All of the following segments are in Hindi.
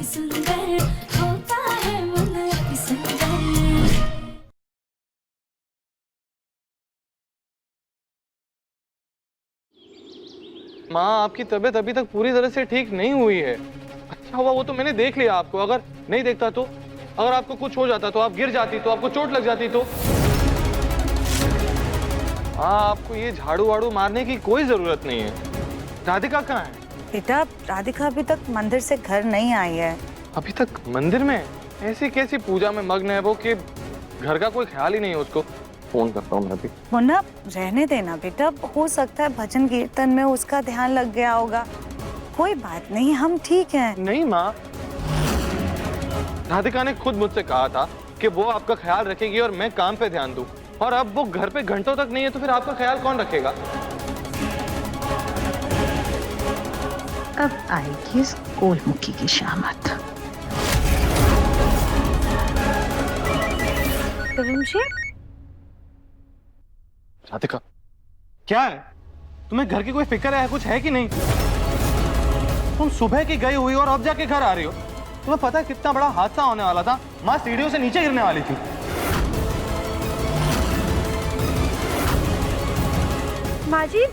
सुंदर होता है मन अति सुंदर। माँ, आपकी तबीयत अभी तक पूरी तरह से ठीक नहीं हुई है। अच्छा हुआ वो तो मैंने देख लिया आपको, अगर नहीं देखता तो, अगर आपको कुछ हो जाता तो, आप गिर जाती तो, आपको चोट लग जाती तो। हाँ, आपको ये झाड़ू वाड़ू मारने की कोई जरूरत नहीं है। राधिका कहाँ है? बेटा, राधिका अभी तक मंदिर से घर नहीं आई है। अभी तक मंदिर में? ऐसी कैसी पूजा में मग्न है वो कि घर का कोई ख्याल ही नहीं है उसको। फोन करता हूँ मैं अभी। मुन्ना, रहने देना बेटा, हो सकता है भजन कीर्तन में उसका ध्यान लग गया होगा। कोई बात नहीं, हम ठीक हैं। नहीं माँ, राधिका ने खुद मुझसे कहा था कि वो आपका ख्याल रखेगी और मैं काम पे ध्यान दूं। और अब वो घर पे घंटों तक नहीं है तो फिर आपका ख्याल कौन रखेगा? अब आएगी इस गोलमुखी की शामत। राधिका, क्या है? तुम्हें घर की कोई फिक्र है, कुछ है कि नहीं? तुम सुबह की गई हुई और अब जाके घर आ रही हो। तुम्हें पता है कितना बड़ा हादसा होने वाला था? माँ सीढ़ियों से नीचे गिरने वाली थी। माँ जी,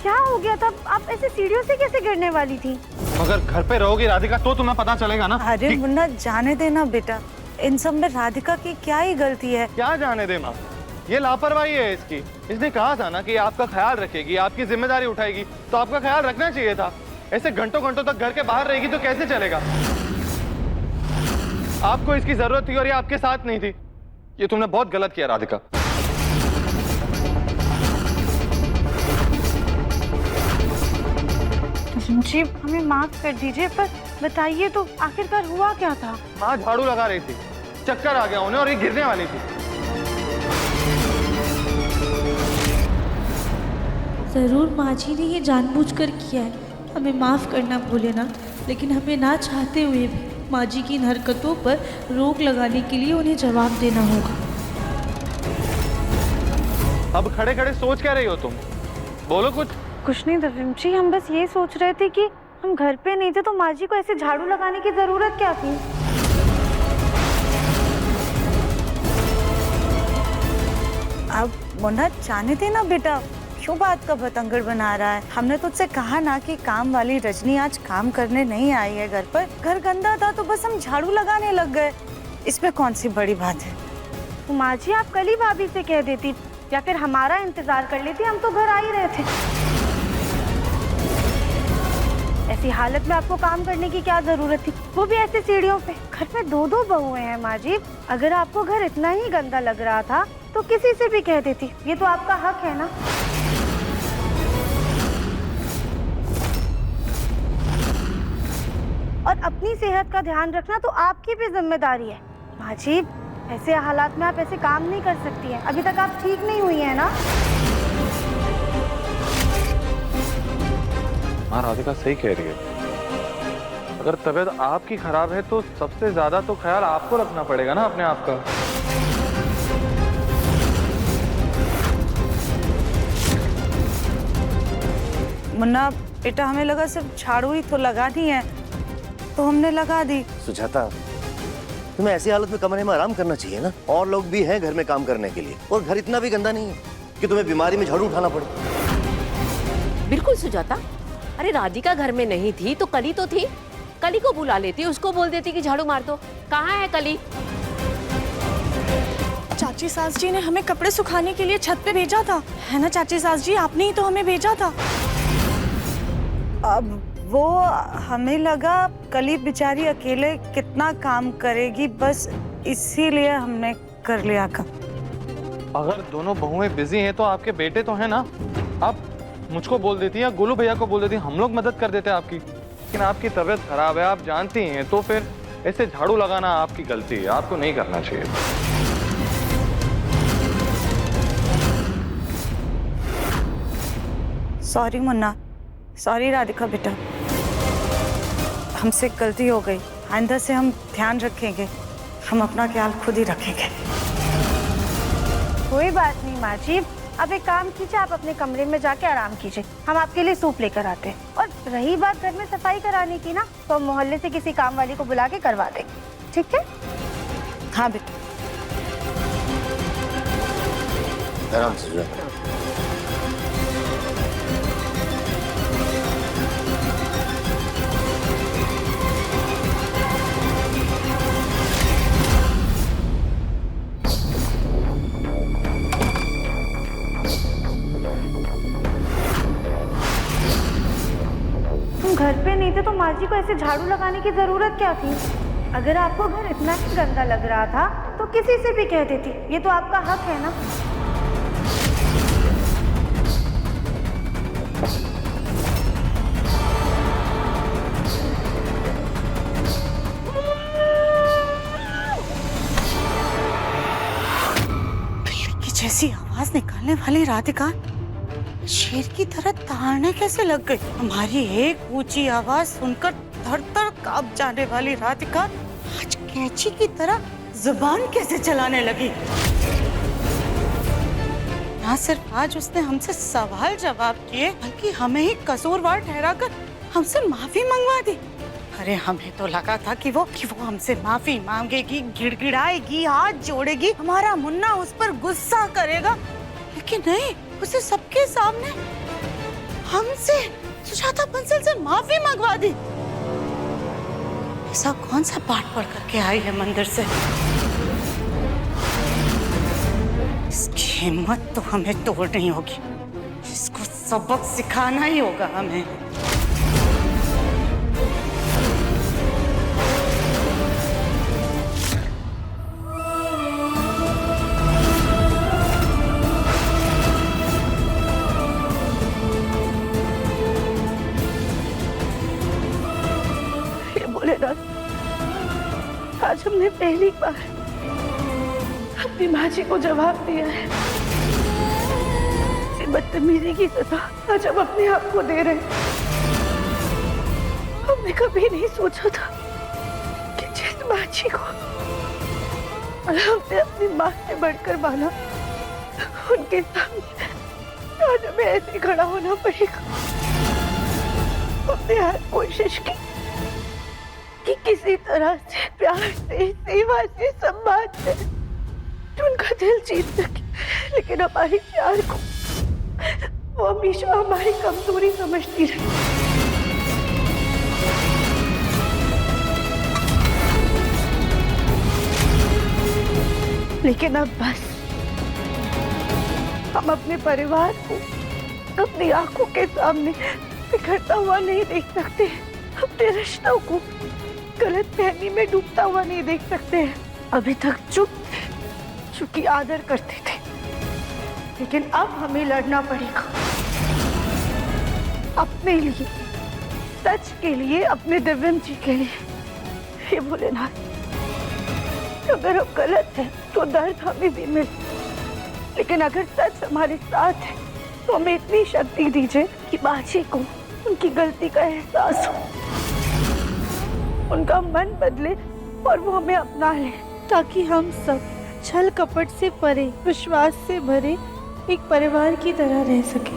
क्या हो गया था? आप ऐसे सीढ़ियों से कैसे गिरने वाली थी? अगर घर पे रहोगी राधिका तो तुम्हें पता चलेगा ना। अरे मुन्ना, जाने देना बेटा, इन सब में राधिका की क्या ही गलती है। क्या जाने दे माँ, ये लापरवाही है इसकी। इसने कहा था ना कि आपका ख्याल रखेगी, आपकी जिम्मेदारी उठाएगी, तो आपका ख्याल रखना चाहिए था। ऐसे घंटों घंटों तक घर के बाहर रहेगी तो कैसे चलेगा? आपको इसकी जरूरत थी और ये आपके साथ नहीं थी। ये तुमने बहुत गलत किया राधिका। जी, हमें माफ कर दीजिए, पर बताइए तो आखिरकार हुआ क्या था? माँ झाड़ू लगा रही थी, चक्कर आ गया उन्हें और ये गिरने वाली थी। जरूर माँ जी ने ये जानबूझकर किया है, हमें माफ़ करना भूले ना, लेकिन हमें ना चाहते हुए भी माँ जी की इन हरकतों पर रोक लगाने के लिए उन्हें जवाब देना होगा। अब खड़े खड़े सोच क्या रही हो तुम? बोलो कुछ। कुछ नहीं दविम जी, हम बस ये सोच रहे थे कि हम घर पे नहीं थे तो माँ जी को ऐसे झाड़ू लगाने की जरूरत क्या थी? अब मुन्ना, जाने देना बेटा, क्यों बात का बतंगड़ बना रहा है? हमने तुझसे कहा ना कि काम वाली रजनी आज काम करने नहीं आई है घर पर। घर गंदा था तो बस हम झाड़ू लगाने लग गए, इसमें कौन सी बड़ी बात है? तो माँ जी, आप कल ही भाभी से कह देती या फिर हमारा इंतजार कर लेती, हम तो घर आ ही रहे थे। ऐसी हालत में आपको काम करने की क्या जरूरत थी, वो भी ऐसे सीढ़ियों पे? घर में दो दो बहुएं हैं माँ जी, अगर आपको घर इतना ही गंदा लग रहा था तो किसी से भी कह देती, ये तो आपका हक है ना। और अपनी सेहत का ध्यान रखना तो आपकी भी जिम्मेदारी है। माँ जी, ऐसे हालात में आप ऐसे काम नहीं कर सकती हैं, अभी तक आप ठीक नहीं हुई हैं ना। हाँ, राधिका सही कह रही है। अगर तबीयत आपकी खराब है तो सबसे ज्यादा तो ख्याल आपको रखना पड़ेगा ना अपने आप का। मुन्ना बेटा, हमें लगा सिर्फ झाड़ू ही तो लगानी है तो हमने लगा दी। सुजाता, तुम्हें ऐसी हालत में कमरे में आराम करना चाहिए ना। और लोग भी हैं घर में काम करने के लिए, और घर इतना भी गंदा नहीं है कि तुम्हें बीमारी में झाड़ू उठाना पड़े। बिल्कुल सुजाता, अरे राधिका घर में नहीं थी तो कली तो थी, कली को बुला लेती, उसको बोल देती कि झाड़ू मार दो। कहाँ है कली? चाची सास जी ने हमें कपड़े सुखाने के लिए छत पे भेजा था, है ना चाची सास जी? आपने ही तो हमें भेजा था। अब वो हमें लगा कली बेचारी अकेले कितना काम करेगी, बस इसीलिए हमने कर लिया काम। अगर दोनों बहुएं बिजी हैं तो आपके बेटे तो हैं ना, आप मुझको बोल देती या गोलू भैया को बोल देती, हम लोग मदद कर देते आपकी। लेकिन आपकी तबीयत खराब है, आप जानती हैं, तो फिर ऐसे झाड़ू लगाना आपकी गलती है, आपको नहीं करना चाहिए। सॉरी मुन्ना, सॉरी राधिका बेटा, हमसे गलती हो गई। आइंदा से हम ध्यान रखेंगे, हम अपना ख्याल खुद ही रखेंगे। कोई बात नहीं माँ जी, अब एक काम कीजिए, आप अपने कमरे में जाके आराम कीजिए, हम आपके लिए सूप लेकर आते हैं। और रही बात घर में सफाई कराने की ना, तो हम मोहल्ले से किसी काम वाली को बुला के करवा देंगे, ठीक है? हाँ बेटा। आराम से सुजाता। तुम घर पे नहीं थे तो माँ जी को ऐसे झाड़ू लगाने की जरूरत क्या थी? अगर आपको घर इतना ही गंदा लग रहा था तो किसी से भी कह देती, ये तो आपका हक है ना। की जैसी आवाज निकालने वाली राधिका शेर की तरह दहाड़ने कैसे लग गई? हमारी एक ऊंची आवाज सुनकर थर-थर कांप जाने वाली राधिका आज कैंची की तरह जुबान कैसे चलाने लगी? ना सिर्फ आज उसने हमसे सवाल जवाब किए, बल्कि हमें ही कसूरवार ठहराकर हमसे माफी मंगवा दी। अरे हमें तो लगा था कि वो हमसे माफी मांगेगी, गिड़गिड़ाएगी, हाथ जोड़ेगी, हमारा मुन्ना उस पर गुस्सा करेगा, लेकिन नहीं, उसे सबके सामने हमसे, सुजाता बंसल से माफी मंगवा दी। ऐसा कौन सा पाठ पढ़ करके आई है मंदिर से? इसकी हिम्मत तो हमें तोड़नी होगी, इसको सबक सिखाना ही होगा हमें। आज हमने पहली बार अपनी माँ जी को जवाब दिया है। बदतमीजी की सजा आज हम अपने आप को दे रहे हैं। हमने कभी नहीं सोचा था कि जिस माँ जी को हमने अपनी माँ से बढ़कर माना, उनके सामने आज हमें ऐसे खड़ा होना पड़ेगा। हमने हर कोशिश की कि किसी तरह से, प्यार से, सेवा से, सम्मान से उनका दिल जीत सके, लेकिन हमारे प्यार को वो हमेशा हमारी कमजोरी समझती रही। लेकिन अब बस, हम अपने परिवार को अपनी आंखों के सामने बिखरता हुआ नहीं देख सकते, अपने रिश्तों को गलतफहमी में डूबता हुआ नहीं देख सकते हैं। अभी तक चुप थे, चूंकि आदर करते थे, लेकिन अब हमें लड़ना पड़ेगा अपने लिए, सच के लिए, अपने दिव्यम जी के लिए। हे भोलेनाथ, अगर हम गलत हैं तो दर्द हमें भी मिले, लेकिन अगर सच हमारे साथ है तो हमें इतनी शक्ति दीजिए कि बाजी को उनकी गलती का एहसास हो, उनका मन बदले और वो हमें अपना ले, ताकि हम सब छल कपट से परे, विश्वास से भरे एक परिवार की तरह रह सके।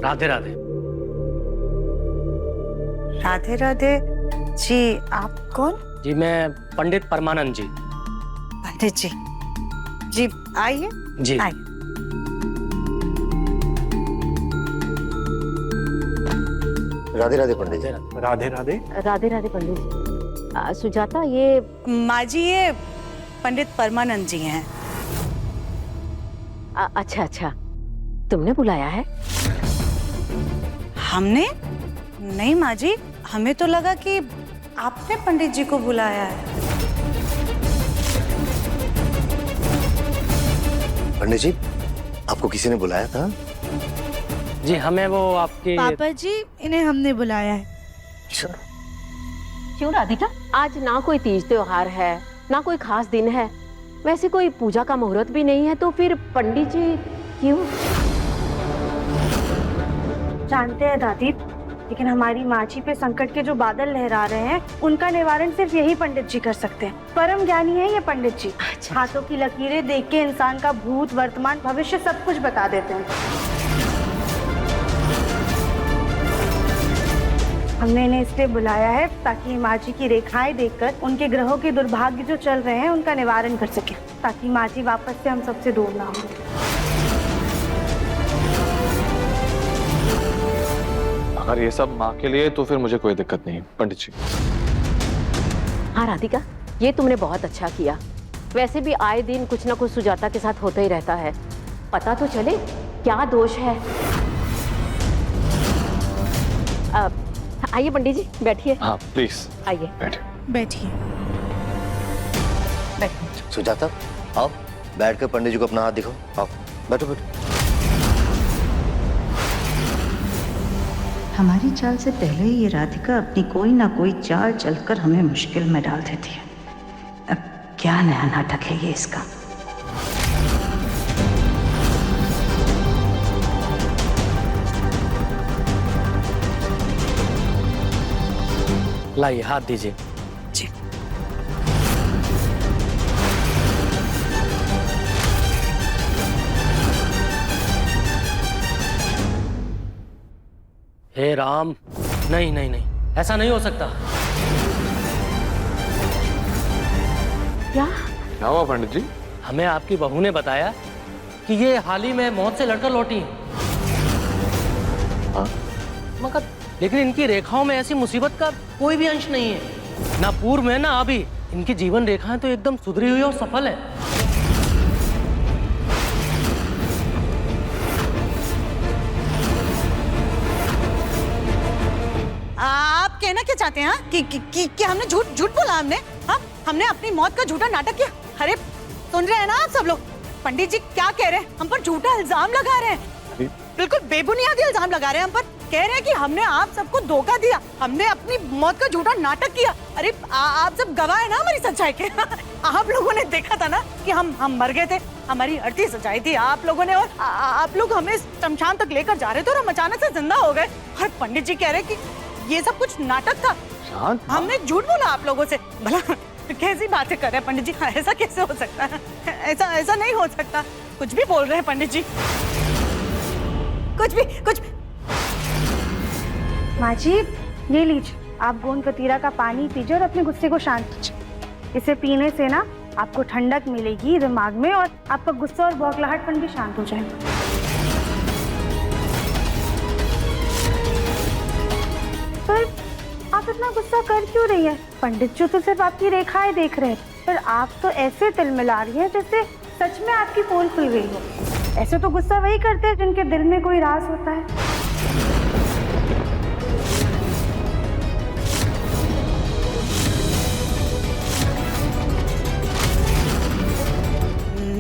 राधे राधे। राधे राधे जी, आप कौन? जी मैं पंडित परमानंद जी। पंडित जी, जी आइए। जी आइए। राधे राधे पंडित जी। राधे राधे। राधे राधे पंडित जी। सुजाता, ये माँ जी, ये पंडित परमानंद जी हैं। अच्छा अच्छा, तुमने बुलाया है? हमने? नहीं माँ जी, हमें तो लगा कि आपने पंडित जी को बुलाया है। पंडित जी, आपको किसी ने बुलाया था? जी, हमें वो आपके पापा जी, इन्हें हमने बुलाया है। अच्छा। क्यों राधिका? आज ना कोई तीज त्योहार है, ना कोई खास दिन है, वैसे कोई पूजा का मुहूर्त भी नहीं है, तो फिर पंडित जी क्यों? जानते हैं दादी, लेकिन हमारी माँ जी पे संकट के जो बादल लहरा रहे हैं उनका निवारण सिर्फ यही पंडित जी कर सकते हैं। परम ज्ञानी है ये पंडित जी। हाथों की लकीरें देख के इंसान का भूत, वर्तमान, भविष्य सब कुछ बता देते हैं। हमने इन्हें इसलिए बुलाया है ताकि माँ जी की रेखाएं देखकर उनके ग्रहों के दुर्भाग्य जो चल रहे हैं उनका निवारण कर सके, ताकि माँ जी वापस से हम सबसे दूर ना हो। अगर ये सब माँ के लिए तो फिर मुझे कोई दिक्कत नहीं पंडित जी। हाँ राधिका, ये तुमने बहुत अच्छा किया। वैसे भी आए दिन कुछ ना कुछ सुजाता के साथ होता ही रहता है, पता तो चले क्या दोष है। आइए पंडित जी बैठिए। हाँ प्लीज आइए बैठिए। सुजाता आओ, बैठकर पंडित जी को अपना हाथ दिखाओ। आओ बैठो बैठो। हमारी चाल से पहले ही ये राधिका अपनी कोई ना कोई चाल चलकर हमें मुश्किल में डाल देती है। अब क्या नया नाटक है ये इसका। लाइए हाथ दीजिए। जी। हे राम, नहीं नहीं नहीं, ऐसा नहीं हो सकता। क्या क्या हुआ पंडित जी? हमें आपकी बहू ने बताया कि ये हाल ही में मौत से लड़कर लौटी हैं। हाँ? मगर लेकिन इनकी रेखाओं में ऐसी मुसीबत का कोई भी अंश नहीं है, ना पूर्व में ना अभी। इनकी जीवन रेखाएं तो एकदम सुधरी हुई और सफल है। आप कहना क्या चाहते हैं? कि हमने झूठ बोला? हमने अपनी मौत का झूठा नाटक किया? अरे सुन रहे हैं ना आप सब लोग, पंडित जी क्या कह रहे हैं? हम पर झूठा इल्जाम लगा रहे हैं, बिल्कुल बेबुनियाद इल्जाम लगा रहे हैं हम पर। कह रहे हैं कि हमने आप सबको धोखा दिया, हमने अपनी मौत का झूठा नाटक किया। अरे आप सब गवाह है ना हमारी सच्चाई के। आप लोगों ने देखा था ना कि हम मर गए थे, हमारी अर्थी सच्चाई थी आप लोगों ने, और आप लोग हमें शमशान तक लेकर जा रहे थे और हम अचानक से जिंदा हो गए। और पंडित जी कह रहे कि ये सब कुछ नाटक था, हमने झूठ बोला आप लोगों से। भला कैसी बातें कर रहे हैं पंडित जी? ऐसा कैसे हो सकता है? ऐसा नहीं हो सकता। कुछ भी बोल रहे हैं पंडित जी, कुछ भी। माँ जी ये लीजिए, आप गोंद कतीरा का पानी पीजिए और अपने गुस्से को शांत कीजिए। इसे पीने से ना आपको ठंडक मिलेगी दिमाग में और आपका गुस्सा और बौखलाहटपन भी शांत हो जाएगा। पर आप इतना गुस्सा कर क्यों रही है? पंडित जी तो सिर्फ आपकी रेखाएं देख रहे हैं, पर आप तो ऐसे तिलमिला रही हैं जैसे सच में आपकी पोल खुल गई हो। ऐसे तो गुस्सा वही करते हैं जिनके दिल में कोई राज होता है।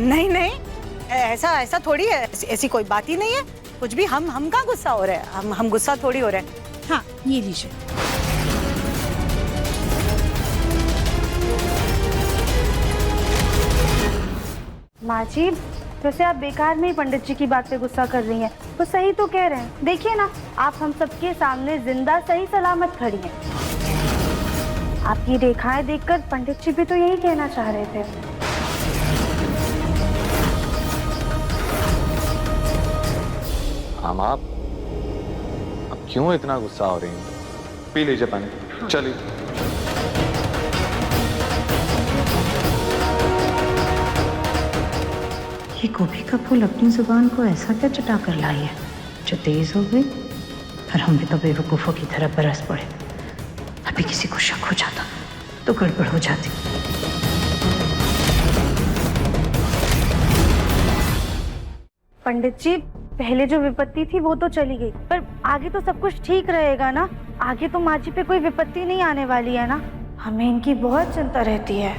नहीं, ऐसा थोड़ी है, ऐसी कोई बात ही नहीं है। कुछ भी हम कहाँ गुस्सा हो रहे हैं? हम गुस्सा थोड़ी हो रहे हैं। हाँ ये लीजिए। माँ जी वैसे आप बेकार में ही पंडित जी की बात पे गुस्सा कर रही हैं, वो सही तो कह रहे हैं। देखिए ना, आप हम सबके सामने जिंदा सही सलामत खड़ी हैं। आपकी रेखाएं देखकर पंडित जी भी तो यही कहना चाह रहे थे। हम आप अब क्यों इतना गुस्सा हो रही हैं? पी लीजिए पानी। हाँ। चलिए। ये गोभी का फूल अपनी जुबान को ऐसा क्या चटा कर लाई है जो तेज हो गई, और हम भी तो बेवकूफों की तरह बरस पड़े। अभी किसी को शक हो जाता तो गड़बड़ हो जाती। पंडित जी पहले जो विपत्ति थी वो तो चली गई, पर आगे तो सब कुछ ठीक रहेगा ना? आगे तो माँ जी पे कोई विपत्ति नहीं आने वाली है ना? हमें इनकी बहुत चिंता रहती है।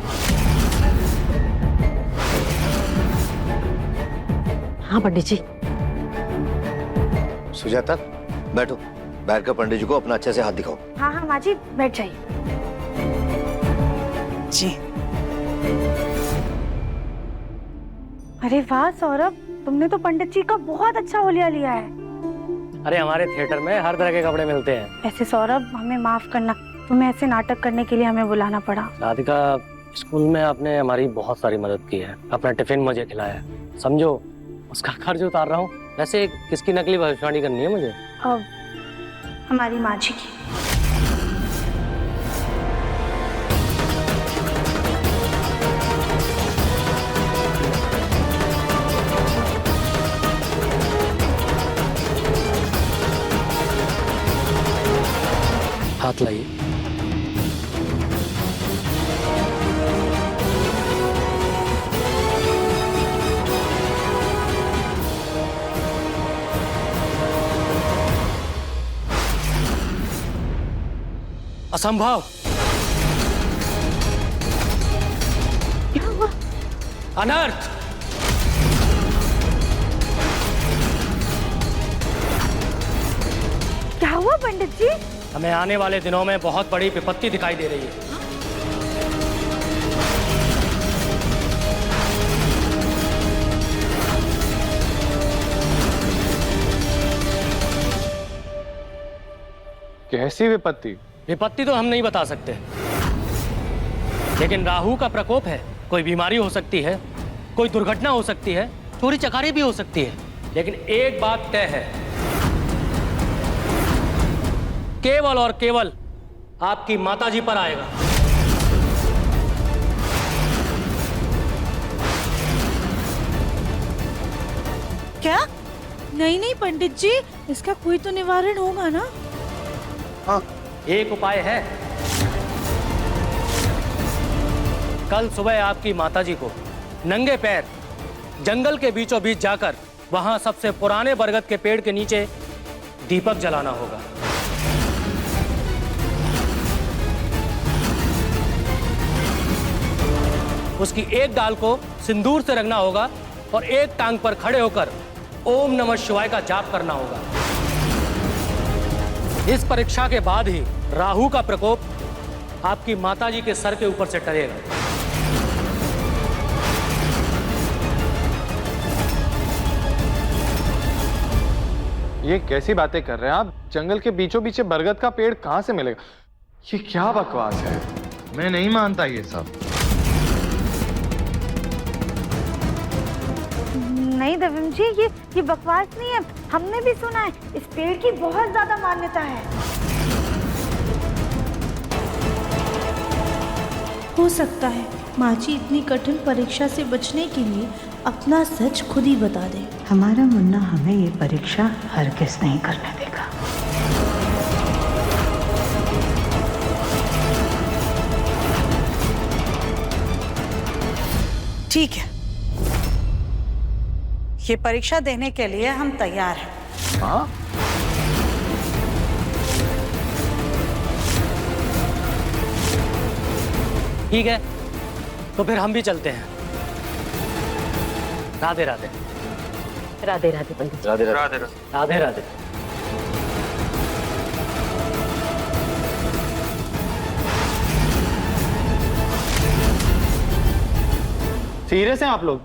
हाँ पंडित जी। सुजाता बैठो, बैठकर पंडित जी को अपना अच्छे से हाथ दिखाओ। हाँ माँ जी बैठ जाइए। जी। अरे वाह सौरभ, तुमने तो पंडित जी का बहुत अच्छा होलिया लिया है। अरे हमारे थिएटर में हर तरह के कपड़े मिलते हैं। ऐसे सौरभ, हमें माफ करना, तुम्हें ऐसे नाटक करने के लिए हमें बुलाना पड़ा। राधिका, स्कूल में आपने हमारी बहुत सारी मदद की है, अपना टिफिन मुझे खिलाया, समझो उसका खर्च उतार रहा हूँ। वैसे किसकी नकली भविष्यवाणी करनी है मुझे? अब हमारी माँ जी की। हाथ लाइए। असंभव। क्या हुआ? अनर्थ। क्या हुआ पंडित जी? हमें आने वाले दिनों में बहुत बड़ी विपत्ति दिखाई दे रही है। कैसी विपत्ति? विपत्ति तो हम नहीं बता सकते, लेकिन राहु का प्रकोप है। कोई बीमारी हो सकती है, कोई दुर्घटना हो सकती है, चोरी चकारी भी हो सकती है। लेकिन एक बात तय है, केवल और केवल आपकी माताजी पर आएगा। क्या? नहीं नहीं पंडित जी, इसका कोई तो निवारण होगा ना? हाँ, एक उपाय है। कल सुबह आपकी माताजी को नंगे पैर जंगल के बीचों बीच जाकर वहां सबसे पुराने बरगद के पेड़ के नीचे दीपक जलाना होगा। उसकी एक डाल को सिंदूर से रंगना होगा और एक टांग पर खड़े होकर ओम नमः शिवाय का जाप करना होगा। इस परीक्षा के बाद ही राहु का प्रकोप आपकी माताजी के सर के ऊपर से टलेगा। ये कैसी बातें कर रहे हैं आप? जंगल के बीचों बीच बरगद का पेड़ कहां से मिलेगा? ये क्या बकवास है? मैं नहीं मानता ये सब। नहीं दिव्यम जी, ये बकवास नहीं है। हमने भी सुना है, इस पेड़ की बहुत ज्यादा मान्यता है। हो सकता है माँ जी इतनी कठिन परीक्षा से बचने के लिए अपना सच खुद ही बता दे। हमारा मुन्ना हमें ये परीक्षा हरगिज़ नहीं करने देगा। ठीक है, ये परीक्षा देने के लिए हम तैयार हैं। हाँ? ठीक है, तो फिर हम भी चलते हैं। राधे राधे। राधे राधे पंडित जी। राधे राधे। राधे राधे राधे। राधे। सीरियस हैं आप लोग?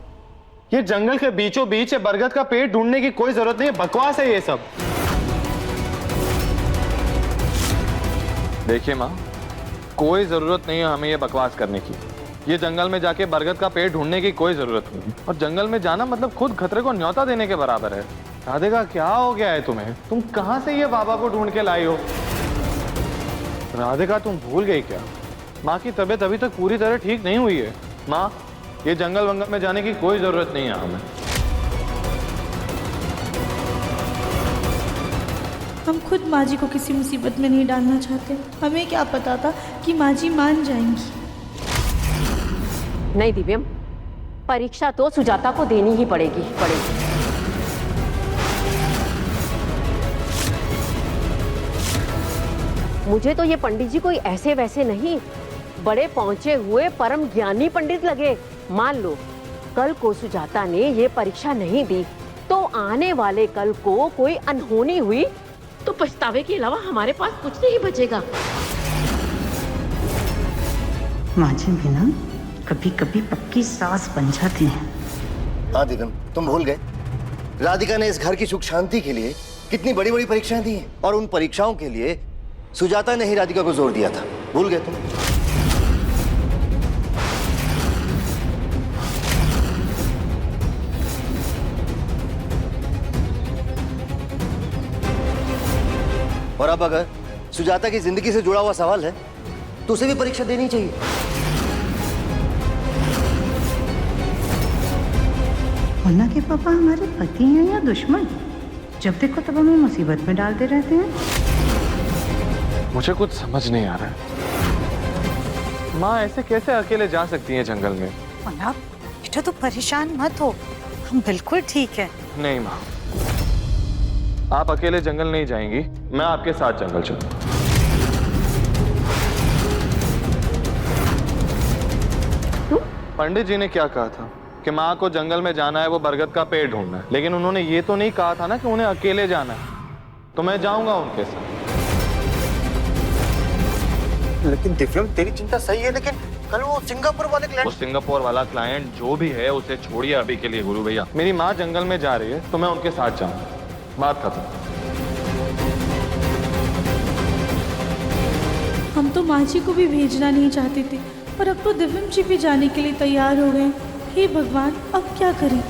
ये जंगल के बीचों बीच बरगद का पेड़ ढूंढने की कोई जरूरत नहीं है, बकवास है ये सब। देखिए माँ, कोई जरूरत नहीं है हमें ये बकवास करने की। ये जंगल में जाके बरगद का पेड़ ढूंढने की कोई जरूरत नहीं, और जंगल में जाना मतलब खुद खतरे को न्योता देने के बराबर है। राधिका, क्या हो गया है तुम्हें? तुम कहां से ये बाबा को ढूंढ के लाई हो? राधिका, तुम भूल गई क्या? माँ की तबीयत अभी तक पूरी तरह ठीक नहीं हुई है। माँ, ये जंगल वंगल में जाने की कोई जरूरत नहीं है हमें। हम खुद माँ जी को किसी मुसीबत में नहीं डालना चाहते। हमें क्या पता था कि माँ जी मान जाएंगी। नहीं दिव्यम, परीक्षा तो सुजाता को देनी ही पड़ेगी। मुझे तो ये पंडित जी कोई ऐसे वैसे नहीं, बड़े पहुंचे हुए परम ज्ञानी पंडित लगे। मान लो कल को सुजाता ने ये परीक्षा नहीं दी तो आने वाले कल को कोई अनहोनी हुई तो पछतावे के अलावा हमारे पास कुछ नहीं बचेगा। माँ जी भी ना कभी कभी पक्की सास बन जाती हैं। हाँ दिव्यम, तुम भूल गए, राधिका ने इस घर की सुख शांति के लिए कितनी बड़ी बड़ी परीक्षाएं दी हैं, और उन परीक्षाओं के लिए सुजाता ने ही राधिका को जोर दिया था। भूल गए तुम? और अब अगर सुजाता की जिंदगी से जुड़ा हुआ सवाल है तो उसे भी परीक्षा देनी चाहिए। मुन्ना के पापा हमारे पति हैं या दुश्मन? जब देखो तब हमें मुसीबत में डालते रहते हैं। मुझे कुछ समझ नहीं आ रहा है। माँ ऐसे कैसे अकेले जा सकती हैं जंगल में? मुन्ना बेटा तू परेशान मत हो, हम बिल्कुल ठीक है। नहीं माँ, आप अकेले जंगल नहीं जाएंगी, मैं आपके साथ जंगल चलूंगा। पंडित जी ने क्या कहा था कि माँ को जंगल में जाना है, वो बरगद का पेड़ ढूंढना है, लेकिन उन्होंने ये तो नहीं कहा था ना कि उन्हें अकेले जाना है। तो मैं जाऊंगा उनके साथ। लेकिन दिव्यम तेरी चिंता सही है, लेकिन कल वो सिंगापुर वाले वो क्लाइंट। सिंगापुर वाला क्लाइंट जो भी है उसे छोड़िए अभी के लिए गुरु भैया। मेरी माँ जंगल में जा रही है तो मैं उनके साथ जाऊंगा, बात खत्म। हम तो माँ जी को भी भेजना नहीं चाहते थे, पर अब तो दिव्यम जी भी जाने के लिए तैयार हो गए। हे भगवान, अब क्या करें?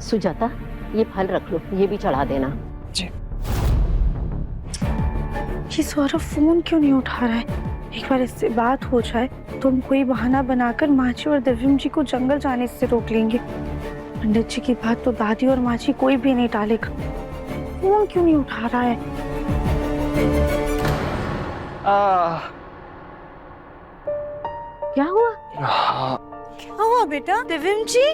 सुजाता, ये फल रख लो, ये भी चढ़ा देना। ये सौरभ फोन क्यों नहीं उठा रहा है? एक बार इससे बात हो जाए तो हम कोई बहाना बनाकर माची और दिव्यम जी को जंगल जाने से रोक लेंगे। पंडित जी की बात तो दादी और माची कोई भी नहीं टालेगा। फोन क्यों नहीं उठा रहा है? क्या हुआ? क्या हुआ बेटा? दिव्यम जी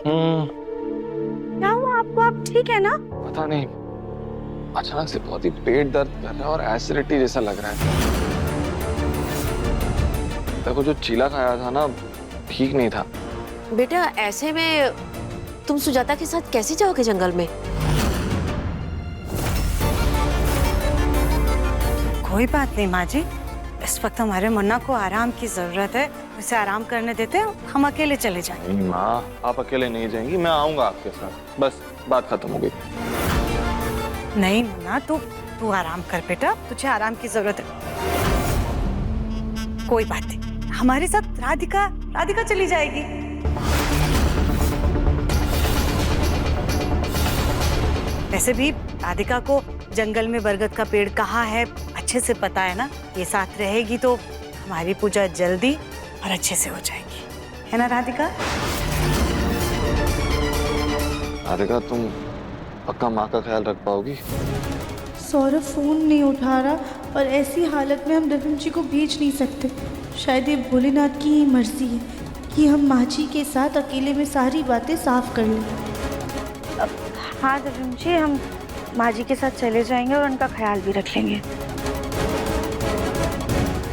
क्या हुआ आपको? आप ठीक है ना? पता नहीं, अचानक से बहुत ही पेट दर्द कर रहा है और एसिडिटी जैसा लग रहा है। देखो जो चीला खाया था ना, ठीक नहीं था। बेटा ऐसे में तुम सुजाता के साथ कैसे जाओगे जंगल में? कोई बात नहीं माँ जी, इस वक्त हमारे मुन्ना को आराम की जरूरत है, उसे आराम करने देते हैं, हम अकेले चले जाएंगे। नहीं माँ, आप अकेले नहीं जाएंगी, मैं आऊंगा आपके साथ, बस बात खत्म हो गई। नहीं मुन्ना, तू आराम कर बेटा, तुझे आराम की जरूरत है। कोई बात नहीं, हमारे साथ राधिका चली जाएगी। वैसे भी राधिका को जंगल में बरगद का पेड़ कहाँ है अच्छे से पता है ना। ये साथ रहेगी तो हमारी पूजा जल्दी और अच्छे से हो जाएगी, है ना राधिका? राधिका, तुम पक्का माँ का ख्याल रख पाओगी? सौरभ फोन नहीं उठा रहा, और ऐसी हालत में हम दिव्यम जी को भेज नहीं सकते। शायद ये भोलेनाथ की ही मर्जी है कि हम माँ जी के साथ अकेले में सारी बातें साफ कर लें। हाँ दिव्यम जी, हम माँ जी के साथ चले जाएंगे और उनका ख्याल भी रख लेंगे।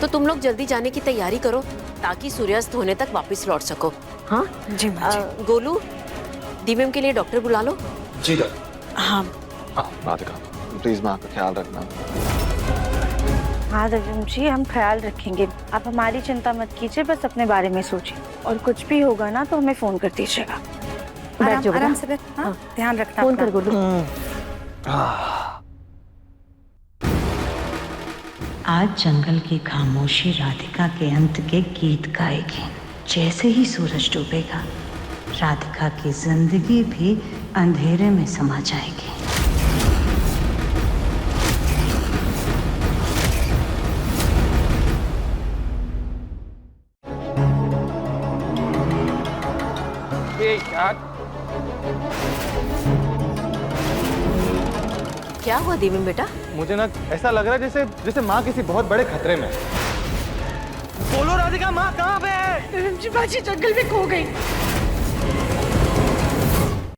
तो तुम लोग जल्दी जाने की तैयारी करो ताकि सूर्यास्त होने तक वापस लौट सको। हाँ जी माँ जी। गोलू, दिव्यम के लिए डॉक्टर बुला लो। जी डॉक्टर। हाँ राधिका, प्लीज माँ का ख्याल रखना। हाँ दिव्यम जी, हम ख्याल रखेंगे, आप हमारी चिंता मत कीजिए, बस अपने बारे में सोचिए, और कुछ भी होगा ना तो हमें फोन कर दीजिएगा। बैठ जाओ आराम बेटा। से बैठ, हाँ, ध्यान रखना फोन अपना। कर गोलू। आज जंगल की खामोशी राधिका के अंत के गीत गाएगी। जैसे ही सूरज डूबेगा, राधिका की जिंदगी भी अंधेरे में समा जाएगी। क्या हुआ दिव्यम बेटा? मुझे ना ऐसा लग रहा है जैसे माँ किसी बहुत बड़े खतरे में। बोलो राधिका, माँ कहाँ पे है? दिव्यम जी, माँ जी जंगल में खो गई।